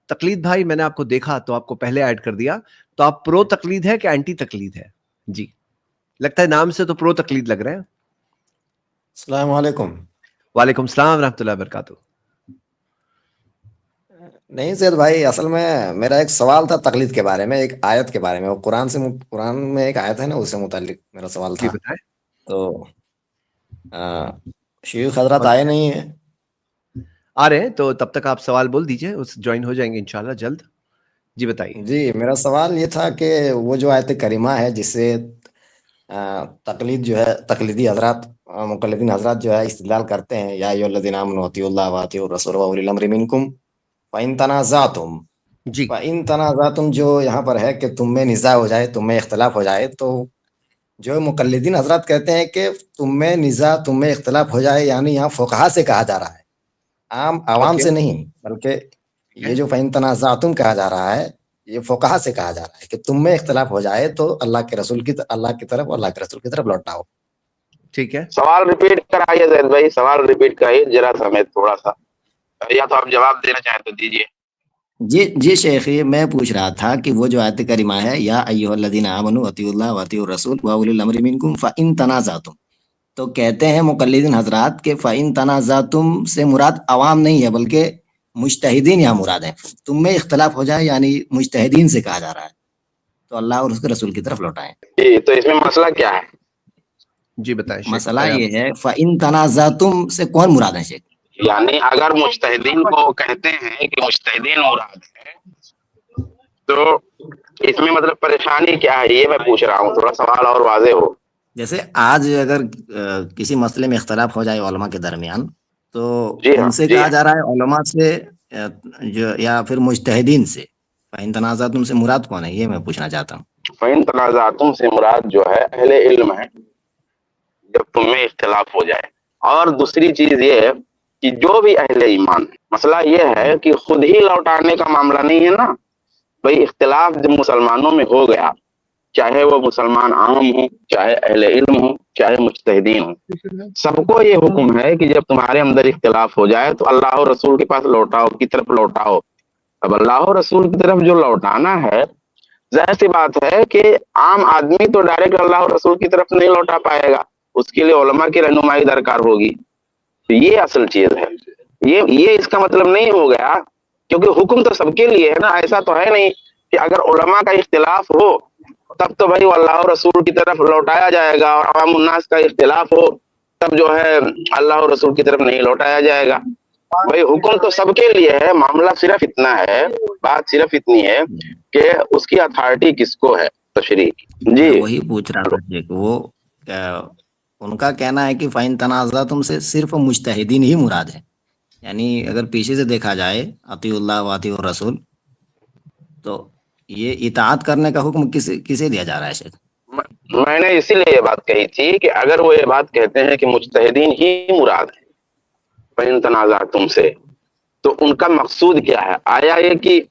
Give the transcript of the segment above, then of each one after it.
تقلید بھائی میں نے آپ کو دیکھا تو آپ کو پہلے ایڈ کر دیا, تو آپ پرو تقلید ہے کہ اینٹی تقلید ہے؟ جی لگتا ہے نام سے تو پرو تقلید لگ رہے ہیں. السلام علیکم. وعلیکم السلام ورحمۃ اللہ وبرکاتہ. نہیں سید بھائی، اصل میں میرا ایک سوال تھا تقلید کے بارے میں، ایک آیت کے بارے میں. وہ قرآن میں ایک آیت ہے نا، اس سے متعلق میرا سوال جی تھا. بتائیں. تو شیخ حضرات آئے نہیں ہیں. آ رہے ہیں تو تب تک آپ سوال بول دیجئے, اس جوائن ہو جائیں گے انشاءاللہ جلد. جی بتائیے. جی میرا سوال یہ تھا کہ وہ جو آیت کریمہ ہے جس سے تقلید جو ہے، تقلیدی حضرات، مقلدین حضرات جو ہے استدلال کرتے ہیں، یا ایھا الذین آمنوا اطیعوا اللہ واطیعوا الرسول واولی الامر منکم فإن تنازعتم جی فإن تنازعتم، جو یہاں پر ہے کہ تم میں نزاع ہو جائے، تم میں اختلاف ہو جائے، تو جو مقلدین حضرات کہتے ہیں کہ تم میں نزاع، تم میں اختلاف ہو جائے، یعنی یہاں فقہا سے کہا جا رہا ہے، عام عوام اوکے سے نہیں. بلکہ یہ جو فإن تنازعتم کہا جا رہا ہے، یہ فقہا سے کہا جا رہا ہے کہ تم میں اختلاف ہو جائے تو اللہ کے رسول کی اللہ کے رسول کی طرف لوٹاؤ. ٹھیک ہے. سوال ریپیٹ کرائیے زید بھائی، سوال ریپیٹ کرائیے ذرا سمیت تھوڑا سا, یا تو آپ جواب دینا چاہیں تو دیجیے. جی شیخ، میں پوچھ رہا تھا کہ وہ جو آیت کریمہ ہے، یا ایھا الذین آمنوا اطیعوا اللہ واطیعوا الرسول واولی الامر منکم فإن تنازعتم، تو کہتے ہیں مقلدین حضرات کہ فإن تنازعتم سے مراد عوام نہیں ہے بلکہ مجتہدین یہاں مراد ہیں. تم میں اختلاف ہو جائے یعنی مجتہدین سے کہا جا رہا ہے، تو اللہ اور اس کے رسول کی طرف لوٹائیں. جی تو اس میں مسئلہ کیا ہے؟ جی بتائیں شیخ. مسئلہ یہ ہے فإن تنازعتم سے کون مراد ہے شیخ؟ یعنی اگر مجتہدین کو کہتے ہیں کہ مجتہدین مراد ہے تو اس میں مطلب پریشانی کیا ہے، یہ میں پوچھ رہا ہوں، تھوڑا سوال اور واضح ہو. جیسے آج اگر کسی مسئلے میں اختلاف ہو جائے علماء کے درمیان، تو جی ہاں کن سے جی کہا ہاں جا رہا ہے؟ علماء سے یا پھر مجتہدین سے؟ فإن تنازعتم سے مراد کون ہے، یہ میں پوچھنا چاہتا ہوں. فإن تنازعتم سے مراد جو ہے اہل علم ہے، جب تم میں اختلاف ہو جائے. اور دوسری چیز یہ ہے کہ جو بھی اہل ایمان، مسئلہ یہ ہے کہ خود ہی لوٹانے کا معاملہ نہیں ہے نا بھائی. اختلاف جب مسلمانوں میں ہو گیا، چاہے وہ مسلمان عام ہوں، چاہے اہل علم ہوں، چاہے مجتہدین ہوں، سب کو یہ حکم ہے کہ جب تمہارے اندر اختلاف ہو جائے تو اللہ اور رسول کے پاس لوٹاؤ، کی طرف لوٹاؤ. اب اللہ اور رسول کی طرف جو لوٹانا ہے، ظاہر سی بات ہے کہ عام آدمی تو ڈائریکٹ اللہ اور رسول کی طرف نہیں لوٹا پائے گا، اس کے لیے علماء کی رہنمائی درکار ہوگی. تو یہ اصل چیز ہے. یہ اس کا مطلب نہیں ہو گیا، کیونکہ حکم تو سب کے لیے ہے نا. ایسا تو ہے نہیں کہ اگر علماء کا اختلاف ہو تب تو بھائی اللہ اور رسول کی طرف لوٹایا جائے گا، اور عوام الناس کا اختلاف ہو تب جو ہے اللہ اور رسول کی طرف نہیں لوٹایا جائے گا. بھائی حکم تو سب کے لیے ہے. معاملہ صرف اتنا ہے، بات صرف اتنی ہے کہ اس کی اتھارٹی کس کو ہے، تشریح. میں جی وہی پوچھ رہا تھا کہ وہ ان کا کہنا ہے کہ فإن تنازعتم سے صرف مجتہدین ہی مراد ہے. یعنی اگر پیچھے سے دیکھا جائے اطیعوا اللہ واطیعوا الرسول، تو یہ اطاعت کرنے کا حکم کسے دیا جا رہا ہے شیخ؟ میں نے اسی لیے یہ بات کہی تھی کہ اگر وہ یہ بات کہتے ہیں کہ مجتہدین ہی مراد ہے فإن تنازعتم سے، تو ان کا مقصود کیا ہے؟ آیا یہ کہ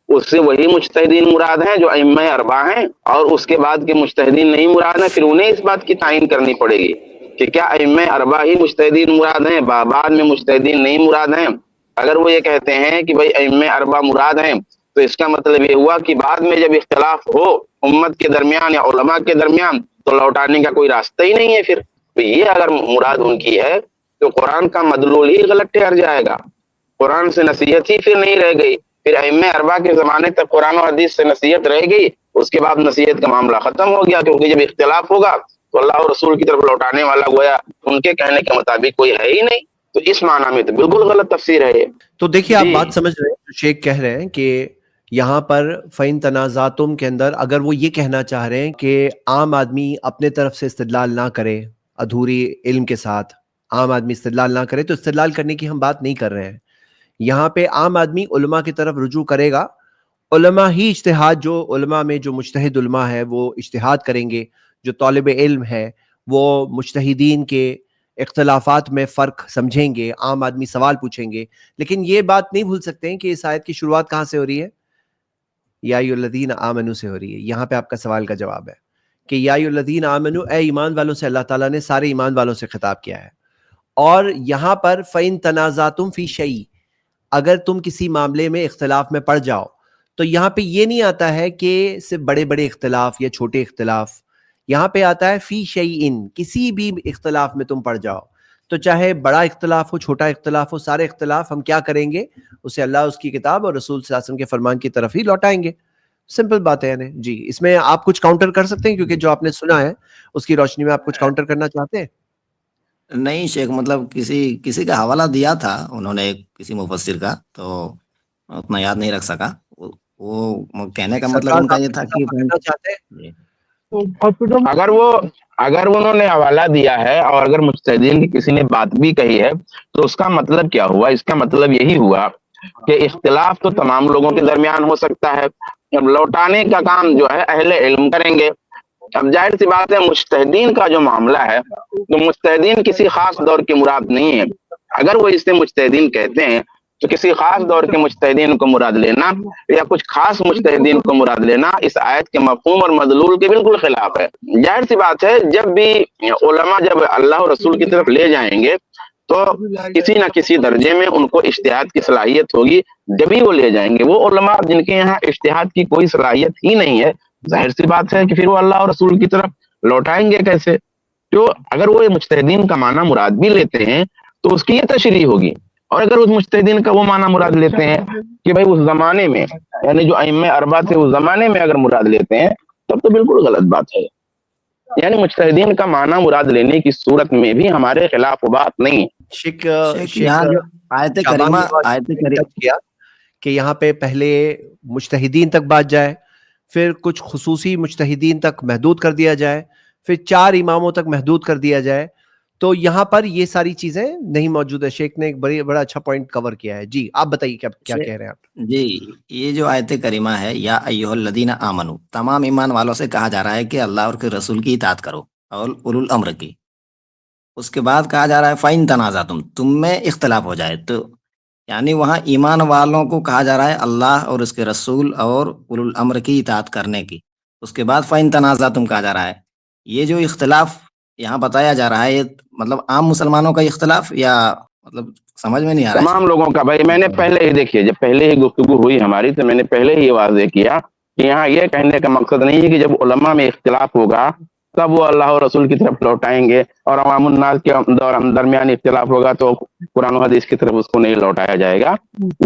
اس سے وہی مجتہدین مراد ہیں جو ائمہ اربعہ ہیں، اور اس کے بعد کے مجتہدین نہیں مراد ہیں؟ پھر انہیں اس بات کی تعین کرنی پڑے گی کہ کیا ائمہ اربعہ ہی مجتہدین مراد ہیں، بعد میں مجتہدین نہیں مراد ہیں. اگر وہ یہ کہتے ہیں کہ بھائی ائمہ اربعہ مراد ہیں، تو اس کا مطلب یہ ہوا کہ بعد میں جب اختلاف ہو امت کے درمیان یا علماء کے درمیان تو لوٹانے کا کوئی راستہ ہی نہیں ہے. پھر تو یہ اگر مراد ان کی ہے تو قرآن کا مدلول ہی غلط ٹھہر جائے گا. قرآن سے نصیحت ہی پھر نہیں رہ گئی. پھر ائمہ اربعہ کے زمانے تک قرآن و حدیث سے نصیحت رہ گئی، اس کے بعد نصیحت کا معاملہ ختم ہو گیا، کیونکہ جب اختلاف ہوگا تو اللہ اور رسول کی طرف لوٹانے والا گویا ان کے کہنے کے مطابق کوئی ہے ہی نہیں. تو اس معنی میں تو بالکل غلط تفسیر ہے یہ. تو دیکھیے آپ جی بات سمجھ رہے ہیں جو شیخ کہہ رہے ہیں کہ یہاں پر فإن تنازعتم کے اندر اگر وہ یہ کہنا چاہ رہے ہیں کہ عام آدمی اپنے طرف سے استدلال نہ کرے، ادھوری علم کے ساتھ عام آدمی استدلال نہ کرے، تو استدلال کرنے کی ہم بات نہیں کر رہے ہیں. یہاں پہ عام آدمی علماء کی طرف رجوع کرے گا. علماء ہی اجتہاد، جو علماء میں جو مجتہد علماء ہے وہ اجتہاد کریں گے. جو طالب علم ہے وہ مجتہدین کے اختلافات میں فرق سمجھیں گے، عام آدمی سوال پوچھیں گے. لیکن یہ بات نہیں بھول سکتے ہیں کہ اس آیت کی شروعات کہاں سے ہو رہی ہے؟ یا ایھا الذین آمنوا سے ہو رہی ہے. یہاں پہ آپ کا سوال کا جواب ہے کہ یا ایھا الذین آمنوا، اے ایمان والوں سے اللہ تعالیٰ نے سارے ایمان والوں سے خطاب کیا ہے. اور یہاں پر فإن تنازعتم فی شیء، اگر تم کسی معاملے میں اختلاف میں پڑ جاؤ تو یہاں پہ یہ نہیں آتا ہے کہ صرف بڑے بڑے اختلاف یا چھوٹے اختلاف، یہاں پہ آتا ہے فی شیئن، کسی بھی اختلاف میں تم پڑ جاؤ، تو چاہے بڑا اختلاف ہو چھوٹا اختلاف ہو، سارے اختلاف ہم کیا کریں گے؟ اسے اللہ، اس کی کتاب اور رسول صلی اللہ علیہ وسلم کے فرمان کی طرف ہی لوٹائیں گے. سمپل بات ہے. یعنی جی اس میں آپ کچھ کاؤنٹر کر سکتے ہیں، کیونکہ جو آپ نے سنا ہے اس کی روشنی میں آپ کچھ کاؤنٹر کرنا چاہتے ہیں؟ نہیں شیخ، مطلب کسی کا حوالہ دیا تھا انہوں نے، کسی مفسر کا، تو اتنا یاد نہیں رکھ سکا. وہ کہنے کا مطلب سرفراز، ان کا آپ یہ کچھ تھا کہ اضافہ کرنا چاہتے ہیں؟ جی. اگر انہوں نے حوالہ دیا ہے اور اگر مجتہدین کی کسی نے بات بھی کہی ہے تو اس کا مطلب کیا ہوا؟ اس کا مطلب یہی ہوا کہ اختلاف تو تمام لوگوں کے درمیان ہو سکتا ہے، اب لوٹانے کا کام جو ہے اہل علم کریں گے. اب ظاہر سی بات ہے مجتہدین کا جو معاملہ ہے تو مجتہدین کسی خاص دور کی مراد نہیں ہے. اگر وہ اسے مجتہدین کہتے ہیں تو کسی خاص دور کے مجتہدین کو مراد لینا یا کچھ خاص مجتہدین کو مراد لینا اس آیت کے مفہوم اور مدلول کے بالکل خلاف ہے. ظاہر سی بات ہے جب بھی علماء جب اللہ اور رسول کی طرف لے جائیں گے تو کسی نہ کسی درجے میں ان کو اجتہاد کی صلاحیت ہوگی، جبھی وہ لے جائیں گے. وہ علماء جن کے یہاں اجتہاد کی کوئی صلاحیت ہی نہیں ہے، ظاہر سی بات ہے کہ پھر وہ اللہ اور رسول کی طرف لوٹائیں گے کیسے؟ تو اگر وہ مجتہدین کا معنی مراد بھی لیتے ہیں تو اس کی یہ تشریح ہوگی، اور اگر اس مجتہدین کا وہ معنی مراد لیتے ہیں کہ بھائی اس زمانے میں، یعنی جو ائمہ اربعہ تھے اس زمانے میں اگر مراد لیتے ہیں تب تو بالکل غلط بات ہے. یعنی مجتہدین کا معنی مراد لینے کی صورت میں بھی ہمارے خلاف بات نہیں. شیخ یہاں جو آیت کریمہ کیا کہ یہاں پہ پہلے مجتہدین تک بات جائے، پھر کچھ خصوصی مجتہدین تک محدود کر دیا جائے، پھر 4 اماموں تک محدود کر دیا جائے، تو یہاں پر یہ ساری چیزیں نہیں موجود ہے. شیخ نے ایک بڑا اچھا پوائنٹ کور کیا ہے. جی آپ بتائیے کیا کہہ رہے ہیں آپ؟ جی یہ جو آیت کریمہ ہے یا ایھا الذین آمنو، تمام ایمان والوں سے کہا جا رہا ہے کہ اللہ اور کے رسول کی اطاعت کرو اور اولو الامر کی. اس کے بعد کہا جا رہا ہے فَإِن تنازعتم، تم میں اختلاف ہو جائے. تو یعنی وہاں ایمان والوں کو کہا جا رہا ہے اللہ اور اس کے رسول اور اولو الامر کی اطاعت کرنے کی. اس کے بعد فَإِن تنازعتم کہا جا رہا ہے. یہ جو اختلاف یہاں بتایا جا رہا ہے، یہ مطلب عام مسلمانوں کا اختلاف یا مطلب سمجھ میں نہیں آ رہا ہے؟ تمام لوگوں کا. بھائی میں نے پہلے ہی دیکھیے، جب پہلے ہی گفتگو ہوئی ہماری تو میں نے پہلے ہی واضح کیا کہ یہاں یہ کہنے کا مقصد نہیں ہے کہ جب علماء میں اختلاف ہوگا تب وہ اللہ اور رسول کی طرف لوٹائیں گے، اور عوام الناس کے درمیان اختلاف ہوگا تو قرآن و حدیث کی طرف اس کو نہیں لوٹایا جائے گا.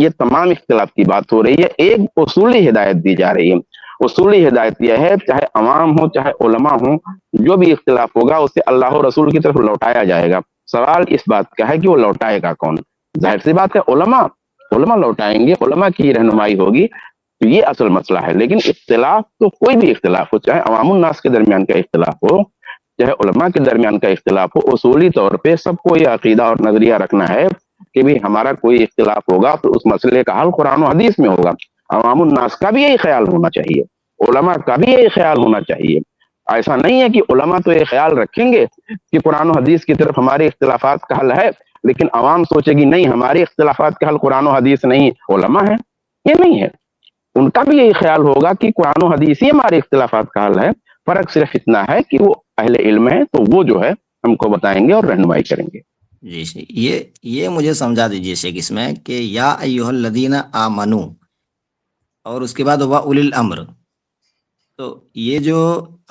یہ تمام اختلاف کی بات ہو رہی ہے. ایک اصولی ہدایت دی جا رہی ہے. اصولی ہدایت یہ ہے چاہے عوام ہو چاہے علماء ہوں، جو بھی اختلاف ہوگا اسے اللہ اور رسول کی طرف لوٹایا جائے گا. سوال اس بات کا ہے کہ وہ لوٹائے گا کون؟ ظاہر سی بات ہے علماء لوٹائیں گے، علماء کی رہنمائی ہوگی. تو یہ اصل مسئلہ ہے. لیکن اختلاف تو کوئی بھی اختلاف ہو، چاہے عوام الناس کے درمیان کا اختلاف ہو چاہے علماء کے درمیان کا اختلاف ہو، اصولی طور پہ سب کو یہ عقیدہ اور نظریہ رکھنا ہے کہ بھی ہمارا کوئی اختلاف ہوگا تو اس مسئلے کا حل قرآن و حدیث میں ہوگا. عوام الناس کا بھی یہی خیال ہونا چاہیے، علماء کا بھی یہی خیال ہونا چاہیے. ایسا نہیں ہے کہ علماء تو یہ خیال رکھیں گے کہ قرآن و حدیث کی طرف ہمارے اختلافات کا حل ہے، لیکن عوام سوچے گی نہیں ہمارے اختلافات کا حل قرآن و حدیث نہیں علماء ہے. یہ نہیں ہے. ان کا بھی یہی خیال ہوگا کہ قرآن و حدیث ہی ہمارے اختلافات کا حل ہے. فرق صرف اتنا ہے کہ وہ اہل علم ہے تو وہ جو ہے ہم کو بتائیں گے اور رہنمائی کریں گے. جی یہ مجھے سمجھا دیجئے شیخ اس میں کہ یا ایھا الذین آمنو اور اس کے بعد ہوا اولی الامر. تو یہ جو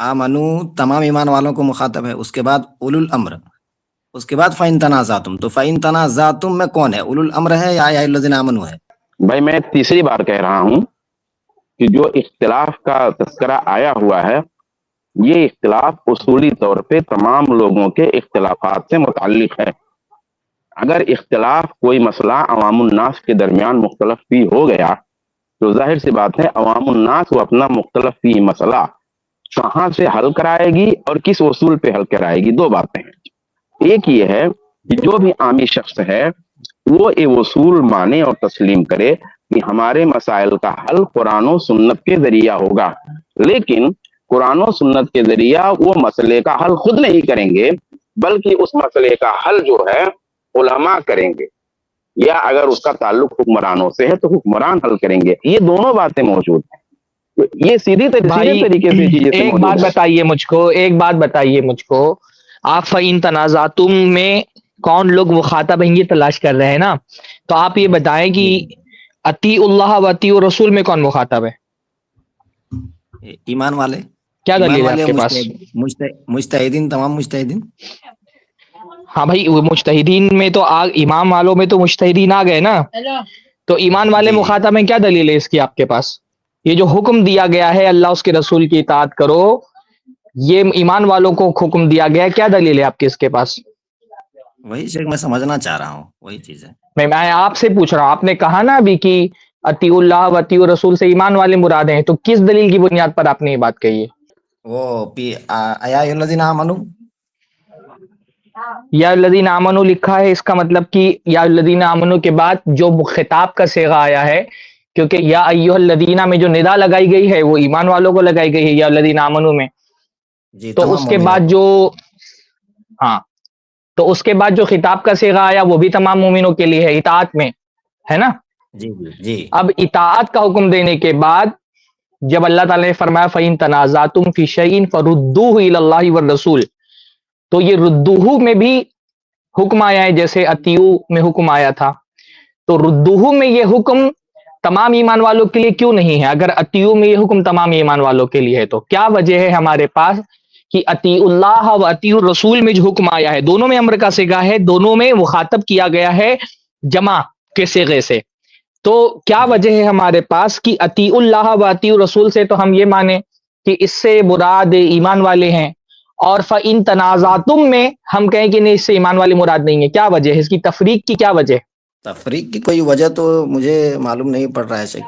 آمنو تمام ایمان والوں کو مخاطب ہے، اس کے بعد اولو الامر، اس کے بعد فَإِن تنازعتم. تو فَإِن تنازعتم میں کون ہے؟ اولو الامر ہے یا ایھا الذین آمنو ہے؟ بھائی میں تیسری بار کہہ رہا ہوں کہ جو اختلاف کا تذکرہ آیا ہوا ہے یہ اختلاف اصولی طور پہ تمام لوگوں کے اختلافات سے متعلق ہے. اگر اختلاف کوئی مسئلہ عوام الناس کے درمیان مختلف بھی ہو گیا تو ظاہر سی بات ہے عوام الناس وہ اپنا مختلف بھی مسئلہ کہاں سے حل کرائے گی اور کس اصول پہ حل کرائے گی. 2 باتیں ہیں. ایک یہ ہے کہ جو بھی عامی شخص ہے وہ یہ اصول مانے اور تسلیم کرے کہ ہمارے مسائل کا حل قرآن و سنت کے ذریعہ ہوگا، لیکن قرآن و سنت کے ذریعہ وہ مسئلے کا حل خود نہیں کریں گے بلکہ اس مسئلے کا حل جو ہے علماء کریں گے، یا اگر اس کا تعلق حکمرانوں سے ہے تو حکمران حل کریں گے. یہ دونوں باتیں موجود ہیں. یہ سیدھی طریقے سے چیزیں ایک بات بتائیے مجھ کو آپ فَإِن تنازعتم میں کون لوگ مخاطب ہیں یہ تلاش کر رہے ہیں نا، تو آپ یہ بتائیں کہ جی اطیع اللہ و اطیع الرسول میں کون مخاطب ہے؟ ایمان والے، کیا ایمان دلیل ہے والے آپ اور کے پاس؟ مجتہدین، تمام مجتہدین۔ ہاں بھائی، وہ مجتہدین میں تو امام والوں میں تو مجتہدین آ گئے نا، تو ایمان والے جی جی مخاطب ہیں، کیا دلیل ہے اس کی آپ کے پاس؟ یہ جو حکم دیا گیا ہے اللہ اس کے رسول کی اطاعت کرو، یہ ایمان والوں کو حکم دیا گیا ہے، کیا دلیل ہے آپ کے اس کے پاس؟ وہی شیخ میں سمجھنا چاہ رہا ہوں، وہی چیز ہے۔ میں آپ سے پوچھ رہا ہوں، آپ نے کہا نا ابھی کہ اطیع اللہ و اطیع الرسول سے ایمان والے مراد ہیں، تو کس دلیل کی بنیاد پر آپ نے یہ بات کہی ہے؟ وہ ایا الذین آمنو، یا الذین آمنو لکھا ہے، اس کا مطلب کہ یا الذین آمنو کے بعد جو خطاب کا صیغہ آیا ہے، کیونکہ یا ایھا الذین میں جو ندا لگائی گئی ہے وہ ایمان والوں کو لگائی گئی ہے یا الذین آمنو میں، جی تو تمام اس کے مومنوں بعد کو۔ جو ہاں تو اس کے بعد جو خطاب کا صیغہ آیا وہ بھی تمام مومنوں کے لیے ہے، اطاعت میں ہے نا۔ جی جی جی اب اطاعت کا حکم دینے کے بعد جب اللہ تعالیٰ نے فرمایا فَإِن تَنَازَعْتُمْ فِي شَيْءٍ فَرُدُّوهُ إِلَى اللَّهِ وَالرَّسُولِ، تو یہ ردوہ میں بھی حکم آیا ہے جیسے اطیعو میں حکم آیا تھا، تو ردوہ میں یہ حکم تمام ایمان والوں کے لیے کیوں نہیں ہے؟ اگر اطیعو میں یہ حکم تمام ایمان والوں کے لیے ہے تو کیا وجہ ہے ہمارے پاس کہ اطیع اللہ و اطیع الرسول میں جو حکم آیا ہے، دونوں میں امر کا صیغہ ہے، دونوں میں مخاطب کیا گیا ہے جمع کے صیغے سے، تو کیا جی وجہ ہے ہمارے پاس کہ اطیع اللہ و اطیع الرسول سے تو ہم یہ مانیں کہ اس سے مراد ایمان والے ہیں، اور فَإِن تَنَازَعْتُم میں ہم کہیں کہ نہیں، اس سے ایمان والے مراد نہیں ہے؟ کیا وجہ ہے اس کی تفریق کی؟ کیا وجہ ہے؟ تفریق کی کوئی وجہ تو مجھے معلوم نہیں پڑ رہا ہے شیخ۔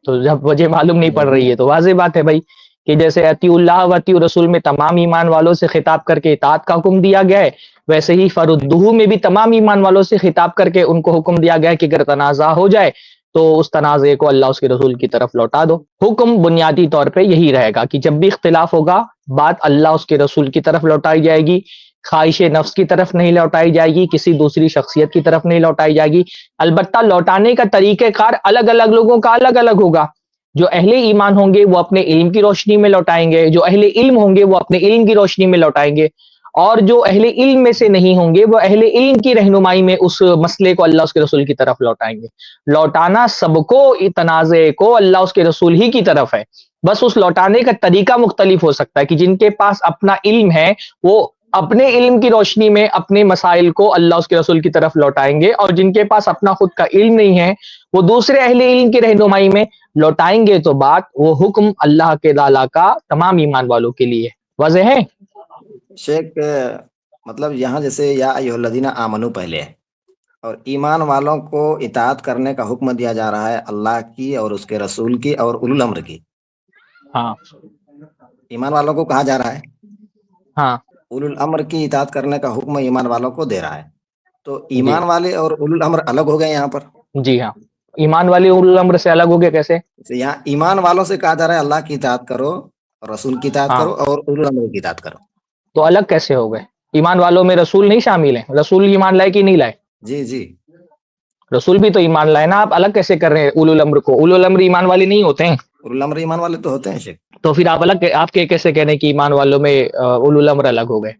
تو جب وجہ معلوم نہیں پڑ وہی رہی ہے تو واضح بات ہے بھائی کہ جیسے اطیع اللہ و اطیع الرسول میں تمام ایمان والوں سے خطاب کر کے اطاعت کا حکم دیا گیا ہے، ویسے ہی فردہ میں بھی تمام ایمان والوں سے خطاب کر کے ان کو حکم دیا گیا ہے کہ اگر تنازع ہو جائے تو اس تنازع کو اللہ اس کے رسول کی طرف لوٹا دو۔ حکم بنیادی طور پہ یہی رہے گا کہ جب بھی اختلاف ہوگا بات اللہ اس کے رسول کی طرف لوٹائی جائے گی، خواہش نفس کی طرف نہیں لوٹائی جائے گی، کسی دوسری شخصیت کی طرف نہیں لوٹائی جائے گی، البتہ لوٹانے کا طریقہ کار الگ الگ لوگوں کا الگ الگ ہوگا۔ جو اہل ایمان ہوں گے وہ اپنے علم کی روشنی میں لوٹائیں گے، جو اہل علم ہوں گے وہ اپنے علم کی روشنی میں لوٹائیں گے، اور جو اہل علم میں سے نہیں ہوں گے وہ اہل علم کی رہنمائی میں اس مسئلے کو اللہ اس کے رسول کی طرف لوٹائیں گے۔ لوٹانا سب کو، تنازع کو اللہ اس کے رسول ہی کی طرف ہے، بس اس لوٹانے کا طریقہ مختلف ہو سکتا ہے کہ جن کے پاس اپنا علم ہے وہ اپنے علم کی روشنی میں اپنے مسائل کو اللہ اس کے رسول کی طرف لوٹائیں گے، اور جن کے پاس اپنا خود کا علم نہیں ہے وہ دوسرے اہل علم کی رہنمائی میں لوٹائیں گے، تو بات وہ حکم اللہ کے تعالیٰ کا تمام ایمان والوں کے لیے واضح ہے۔ شیخ مطلب یہاں جیسے یا ایھا الذین آمنو پہلے ہے، اور ایمان والوں کو اطاعت کرنے کا حکم دیا جا رہا ہے اللہ کی اور اس کے رسول کی اور اولو الامر کی۔ ہاں ایمان والوں کو کہا جا رہا ہے، ہاں اولو الامر کی اطاعت کرنے کا حکم ایمان والوں کو دے رہا ہے، تو جی ایمان والے اور اولو الامر الگ ہو گئے یہاں پر۔ جی ہاں، ایمان والے اولو الامر سے الگ ہو گئے کیسے؟ جیسے یہاں ایمان والوں سے کہا جا رہا ہے اللہ کی اطاعت کرو، رسول کی اطاعت ہاں، کرو اور اولو الامر کی اطاعت کرو۔ تو الگ کیسے ہو گئے؟ ایمان والوں میں رسول نہیں شامل ہیں؟ رسول ایمان لائے کہ نہیں لائے؟ جی جی رسول بھی تو ایمان لائے نا، آپ الگ کیسے کر رہے ہیں اولو الامر کو؟ اولو الامر ایمان والے نہیں ہوتے ہیں، اولو الامر ایمان والے تو ہوتے ہیں شیخ۔ تو پھر آپ الگ، آپ کے کیسے کہنے کہ ایمان والوں میں اولو الامر الگ ہو گئے؟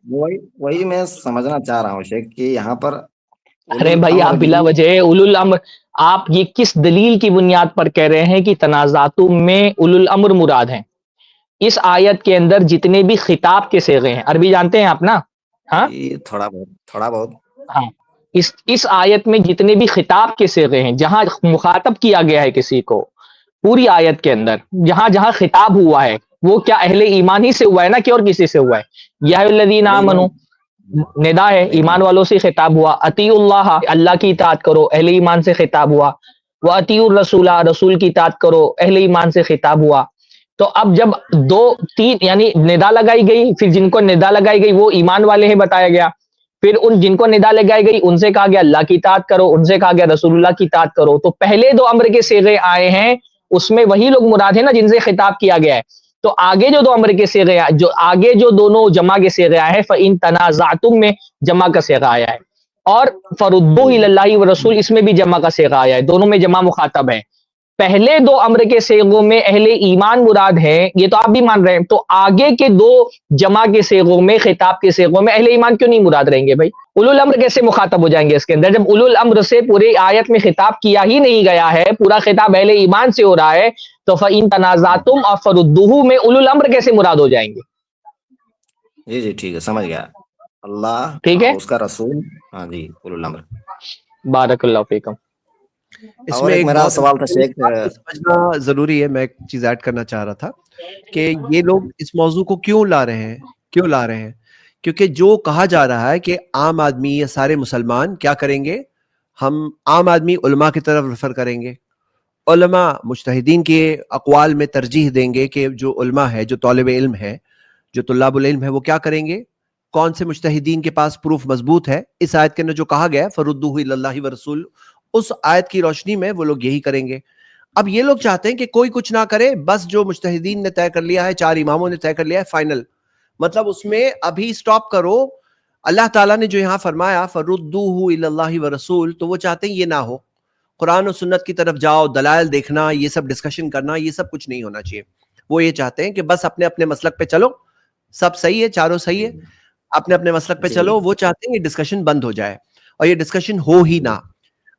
وہی میں سمجھنا چاہ رہا ہوں شیخ کہ یہاں پر اولو ارے بھائی آپ الامر بھی۔ بلا وجہ اولو الامر، آپ یہ کس دلیل کی بنیاد پر کہہ رہے ہیں کہ تنازعاتم میں اولو الامر مراد ہیں؟ اس آیت کے اندر جتنے بھی خطاب کے صیغے ہیں، عربی جانتے ہیں آپ نا؟ ہاں یہ تھوڑا بہت۔ ہاں، اس آیت میں جتنے بھی خطاب کے صیغے ہیں، جہاں مخاطب کیا گیا ہے کسی کو، پوری آیت کے اندر جہاں جہاں خطاب ہوا ہے وہ کیا اہل ایمان ہی سے ہوا ہے نا کہ اور کسی سے ہوا ہے؟ یا الذین نہیں آمنو ندا ہے، نہیں ایمان والوں سے خطاب ہوا، اطیعوا اللہ اللہ کی اطاعت کرو، اہل ایمان سے خطاب ہوا، واطیعوا الرسول رسول کی اطاعت کرو، اہل ایمان سے خطاب ہوا۔ تو اب جب دو تین یعنی ندا لگائی گئی، پھر جن کو ندا لگائی گئی وہ ایمان والے ہیں بتایا گیا، پھر ان جن کو ندا لگائی گئی ان سے کہا گیا اللہ کی اطاعت کرو، ان سے کہا گیا رسول اللہ کی اطاعت کرو۔ تو پہلے دو امر کے صیغے آئے ہیں اس میں وہی لوگ مراد ہیں نا جن سے خطاب کیا گیا ہے، تو آگے جو دو امر کے صیغے جو آگے جو دونوں جمع کے صیغے آئے ہیں فَإِن تَنَازَعْتُم میں جمع کا صیغہ آیا ہے، اور فَرُدُّوهُ جی إِلَى اللَّهِ وَرَسُولِ اس میں بھی جمع کا صیغہ آیا ہے، دونوں میں جمع مخاطب ہے۔ پہلے دو امر کے صیغوں میں اہل ایمان مراد ہیں، یہ تو آپ بھی مان رہے ہیں، تو آگے کے دو جمع کے صیغوں میں، خطاب کے صیغوں میں اہل ایمان کیوں نہیں مراد رہیں گے بھائی؟ اولو الامر کیسے مخاطب ہو جائیں گے اس کے اندر، جب اولو الامر سے پوری آیت میں خطاب کیا ہی نہیں گیا ہے، پورا خطاب اہل ایمان سے ہو رہا ہے، تو فَإِن تَنَازَعْتُمْ اور فَرُدُّوهُ میں اولو الامر کیسے مراد ہو جائیں گے؟ جی جی ٹھیک ہے، سمجھ گیا، اللہ ٹھیک ہے، اور اس کا رسول، ہاں جی اولو الامر۔ بارک اللہ فیکم۔ اس اور میں ایک ایک میرا بہت سوال تھا شیخ، بات کو سمجھنا ضروری ہے، میں ایک چیز ایڈ کرنا چاہ رہا تھا کہ یہ لوگ اس موضوع کو کیوں لا رہے ہیں کیونکہ جو کہا جا رہا ہے کہ عام آدمی یا سارے مسلمان کیا کریں گے، ہم عام آدمی علماء کی طرف ریفر کریں گے، علماء مجتہدین کے اقوال میں ترجیح دیں گے کہ جو علماء ہے، جو طالب علم ہے، جو طلاب العلم ہے، وہ کیا کریں گے، کون سے مجتہدین کے پاس پروف مضبوط ہے، اس آیت کے اندر جو کہا گیا ہے فردوہ الی اللہ ورسول، اس آیت کی روشنی میں وہ لوگ یہی کریں گے۔ اب یہ لوگ چاہتے ہیں کہ کوئی کچھ نہ کرے، بس جو مجتہدین نے طے کر لیا ہے، چار اماموں نے طے کر لیا ہے، فائنل، مطلب اس میں ابھی سٹاپ کرو۔ اللہ تعالیٰ نے جو یہاں فرمایا فردوہ الی اللہ ورسول، تو وہ چاہتے ہیں یہ نہ ہو، قرآن و سنت کی طرف جاؤ، دلائل دیکھنا، یہ سب ڈسکشن کرنا، یہ سب کچھ نہیں ہونا چاہیے۔ وہ یہ چاہتے ہیں کہ بس اپنے اپنے مسلک پہ چلو، سب صحیح ہے، چاروں صحیح ہے، اپنے اپنے مسلک پہ جی چلو۔ وہ چاہتے ہیں یہ ڈسکشن بند ہو جائے اور یہ ڈسکشن ہو ہی نہ۔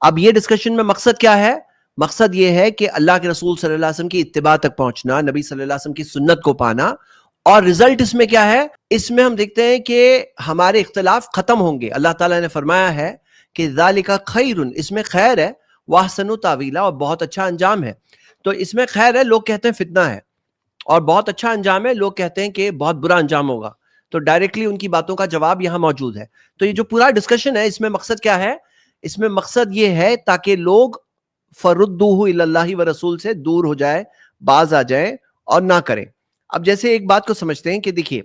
اب یہ ڈسکشن میں مقصد کیا ہے؟ مقصد یہ ہے کہ اللہ کے رسول صلی اللہ علیہ وسلم کی اتباع تک پہنچنا، نبی صلی اللہ علیہ وسلم کی سنت کو پانا، اور رزلٹ اس میں کیا ہے؟ اس میں ہم دیکھتے ہیں کہ ہمارے اختلاف ختم ہوں گے۔ اللہ تعالیٰ نے فرمایا ہے کہ ذالک خیر، اس میں خیر ہے، واحسن تاویلا، اور بہت اچھا انجام ہے۔ تو اس میں خیر ہے، لوگ کہتے ہیں فتنہ ہے، اور بہت اچھا انجام ہے، لوگ کہتے ہیں کہ بہت برا انجام ہوگا۔ تو ڈائریکٹلی ان کی باتوں کا جواب یہاں موجود ہے۔ تو یہ جو پورا ڈسکشن ہے، اس میں مقصد کیا ہے؟ اس میں مقصد یہ ہے تاکہ لوگ فردوہ الی اللہ ورسول سے دور ہو جائے، باز آ جائیں اور نہ کریں۔ اب جیسے ایک بات کو سمجھتے ہیں کہ دیکھیے،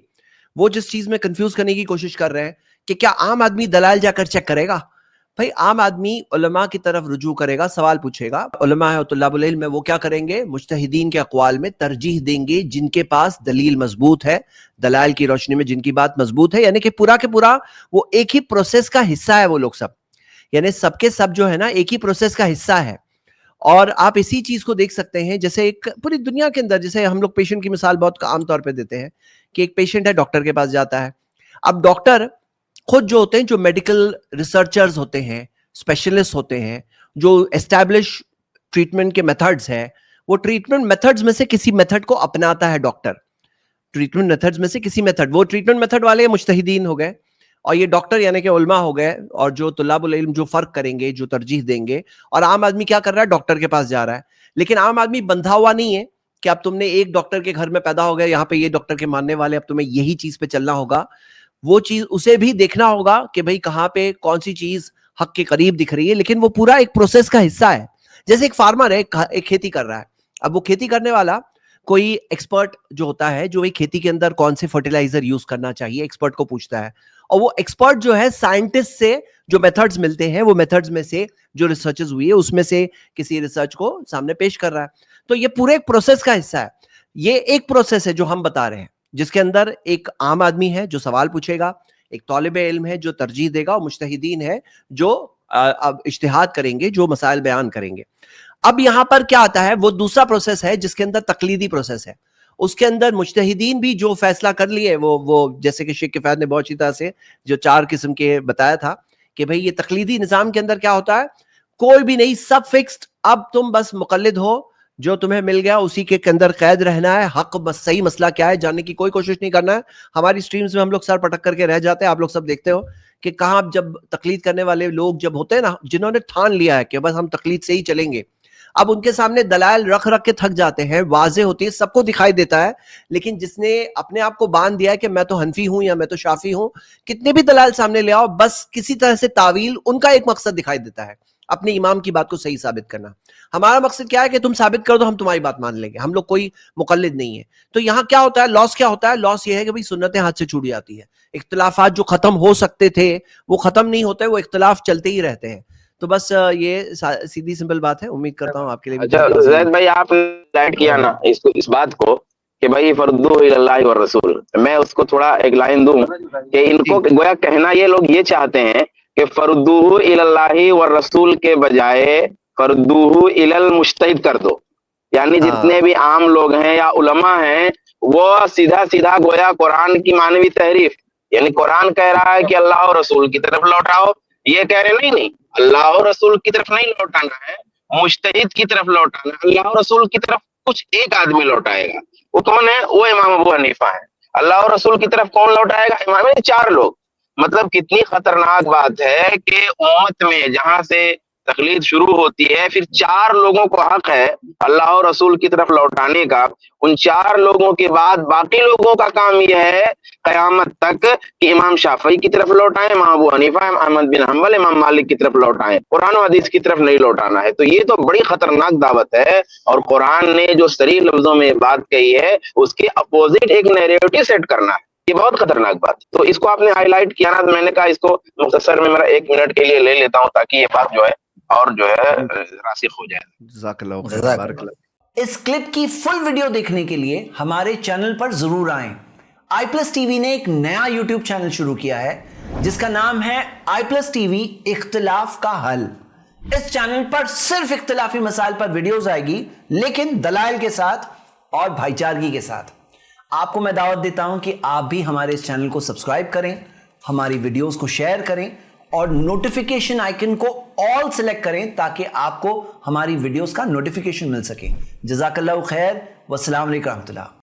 وہ جس چیز میں کنفیوز کرنے کی کوشش کر رہے ہیں کہ کیا عام آدمی دلائل جا کر چیک کرے گا؟ بھائی عام آدمی علماء کی طرف رجوع کرے گا، سوال پوچھے گا، علماء اور طلاب العلم میں وہ کیا کریں گے؟ مجتہدین کے اقوال میں ترجیح دیں گے جن کے پاس دلیل مضبوط ہے، دلائل کی روشنی میں جن کی بات مضبوط ہے، یعنی کہ پورا کے پورا وہ ایک ہی پروسیس کا حصہ ہے، وہ لوگ سب، یعنی سب کے سب جو ہے نا ایک ہی پروسیس کا حصہ ہے۔ اور آپ اسی چیز کو دیکھ سکتے ہیں، جیسے ایک پوری دنیا کے اندر، جیسے ہم لوگ پیشنٹ کی مثال بہت عام طور پہ دیتے ہیں کہ ایک پیشنٹ ہے، ڈاکٹر کے پاس جاتا ہے۔ اب ڈاکٹر خود جو ہوتے ہیں، جو میڈیکل ریسرچرز ہوتے ہیں، اسپیشلسٹ ہوتے ہیں، جو اسٹیبلش ٹریٹمنٹ کے میتھڈز ہیں، وہ ٹریٹمنٹ میتھڈز میں سے کسی میتھڈ کو اپناتا ہے ڈاکٹر، ٹریٹمنٹ میتھڈز میں سے کسی میتھڈ، وہ ٹریٹمنٹ میتھڈ والے مجتہدین ہو گئے، اور یہ ڈاکٹر یعنی کہ علماء ہو گئے، اور جو طلاب العلم جو فرق کریں گے، جو ترجیح دیں گے۔ اور عام آدمی کیا کر رہا ہے؟ ڈاکٹر کے پاس جا رہا ہے، لیکن عام آدمی بندھا ہوا نہیں ہے کہ اب تم نے ایک ڈاکٹر کے گھر میں پیدا ہو گئے، یہاں پہ یہ ڈاکٹر کے ماننے والے، اب تمہیں یہی چیز پہ چلنا ہوگا۔ وہ چیز اسے بھی دیکھنا ہوگا کہ بھئی کہاں پہ کون سی چیز حق کے قریب دکھ رہی ہے، لیکن وہ پورا ایک پروسیس کا حصہ ہے۔ جیسے ایک فارمر ہے، ایک کھیتی کر رہا ہے، اب وہ کھیتی کرنے والا کوئی ایکسپرٹ جو ہوتا ہے، جو کھیتی کے اندر کون سے فرٹیلائزر یوز کرنا چاہیے، ایکسپرٹ کو پوچھتا ہے، اور وہ ایکسپرٹ جو ہے سائنٹسٹ سے جو میتھڈز ملتے ہیں، وہ میتھڈز میں سے جو ریسرچز ہوئی ہے اس میں سے کسی ریسرچ کو سامنے پیش کر رہا ہے۔ تو یہ پورے ایک پروسیس کا حصہ ہے۔ یہ ایک پروسیس ہے جو ہم بتا رہے ہیں، جس کے اندر ایک عام آدمی ہے جو سوال پوچھے گا، ایک طالب علم ہے جو ترجیح دے گا، اور مجتہدین ہے جو اب اجتہاد کریں گے، جو مسائل بیان کریں گے۔ اب یہاں پر کیا آتا ہے؟ وہ دوسرا پروسیس ہے جس کے اندر تقلیدی پروسیس ہے۔ اس کے اندر مجتہدین بھی جو فیصلہ کر لیے، وہ جیسے کہ شیخ کفایت نے بہت اچھی طرح سے جو 4 قسم کے بتایا تھا کہ بھئی یہ تقلیدی نظام کے اندر کیا ہوتا ہے؟ کوئی بھی نہیں، سب فکسڈ، اب تم بس مقلد ہو، جو تمہیں مل گیا اسی کے اندر قید رہنا ہے، حق بس صحیح مسئلہ کیا ہے جاننے کی کوئی کوشش نہیں کرنا ہے۔ ہماری سٹریمز میں ہم لوگ سر پٹک کر کے رہ جاتے ہیں، آپ لوگ سب دیکھتے ہو کہ کہاں جب تقلید کرنے والے لوگ جب ہوتے ہیں نا، جنہوں نے ٹھان لیا ہے کہ بس ہم تقلید سے ہی چلیں گے، اب ان کے سامنے دلائل رکھ کے تھک جاتے ہیں، واضح ہوتی ہے، سب کو دکھائی دیتا ہے، لیکن جس نے اپنے آپ کو باندھ دیا ہے کہ میں تو حنفی ہوں یا میں تو شافی ہوں، کتنے بھی دلائل سامنے لے آؤ، بس کسی طرح سے تعویل، ان کا ایک مقصد دکھائی دیتا ہے، اپنے امام کی بات کو صحیح ثابت کرنا۔ ہمارا مقصد کیا ہے کہ تم ثابت کر دو، ہم تمہاری بات مان لیں گے، ہم لوگ کوئی مقلد نہیں ہے۔ تو یہاں کیا ہوتا ہے؟ لاس کیا ہوتا ہے؟ لاس یہ ہے کہ بھئی سنتیں ہاتھ سے چھوٹ جاتی ہے، اختلافات جو ختم ہو سکتے تھے وہ ختم نہیں ہوتے، وہ اختلاف چلتے ہی رہتے ہیں۔ تو بس یہ سیدھی سمپل بات ہے، امید کرتا ہوں آپ کے لیے بھی اچھا بہت واضح زید بھائی، آپ لائٹ کیا نا اس بات کو کہ بھائی فردوہ الی اللہ والرسول، میں اس کو تھوڑا ایک لائن دوں کہ ان کو گویا کہنا، یہ لوگ یہ چاہتے ہیں کہ فردوہ الی اللہ والرسول کے بجائے فردوہ الی المجتہد کر دو، یعنی جتنے بھی عام لوگ ہیں یا علماء ہیں وہ سیدھا سیدھا گویا قرآن کی معنوی تحریف، یعنی قرآن کہہ رہا ہے کہ اللہ اور رسول کی طرف لوٹاؤ، یہ کہہ رہے نہیں اللہ اور رسول کی طرف نہیں لوٹانا ہے، مجتہد کی طرف لوٹانا ہے، اللہ اور رسول کی طرف کچھ ایک آدمی لوٹائے گا، وہ کون ہے؟ وہ امام ابو حنیفہ ہے۔ اللہ اور رسول کی طرف کون لوٹائے گا؟ امام، 4 لوگ۔ مطلب کتنی خطرناک بات ہے کہ امت میں جہاں سے تقلید شروع ہوتی ہے پھر 4 لوگوں کو حق ہے اللہ اور رسول کی طرف لوٹانے کا، ان 4 لوگوں کے بعد باقی لوگوں کا کام یہ ہے قیامت تک کہ امام شافعی کی طرف لوٹائیں، امام ابو حنیفہ، احمد بن حنبل، امام مالک کی طرف لوٹائیں، قرآن و حدیث کی طرف نہیں لوٹانا ہے۔ تو یہ تو بڑی خطرناک دعوت ہے، اور قرآن نے جو صریح لفظوں میں بات کہی ہے اس کے اپوزٹ ایک نیریٹو سیٹ کرنا ہے، یہ بہت خطرناک بات۔ تو اس کو آپ نے ہائی لائٹ کیا نا، تو میں نے کہا اس کو مختصر میں میرا 1 منٹ کے لیے لے لیتا ہوں تاکہ یہ بات جو ہے اور جو ہے راسخ ہو جائے۔ جزاک اللہ خیر، جزاک بارک اللہ۔ اللہ۔ اس کلپ کی فل ویڈیو دیکھنے کے لیے ہمارے چینل پر ضرور آئیں۔ آئی پلس ٹی وی نے ایک نیا یوٹیوب چینل شروع کیا ہے جس کا نام ہے آئی پلس ٹی وی اختلاف کا حل۔ اس چینل پر صرف اختلافی مسائل پر ویڈیوز آئے گی، لیکن دلائل کے ساتھ اور بھائی چارگی کے ساتھ۔ آپ کو میں دعوت دیتا ہوں کہ آپ بھی ہمارے اس چینل کو سبسکرائب کریں، ہماری ویڈیوز کو شیئر کریں اور نوٹیفیکیشن آئیکن کو آل سلیکٹ کریں تاکہ آپ کو ہماری ویڈیوز کا نوٹیفیکیشن مل سکے۔ جزاک اللہ خیر، والسلام علیکم ورحمۃ اللہ۔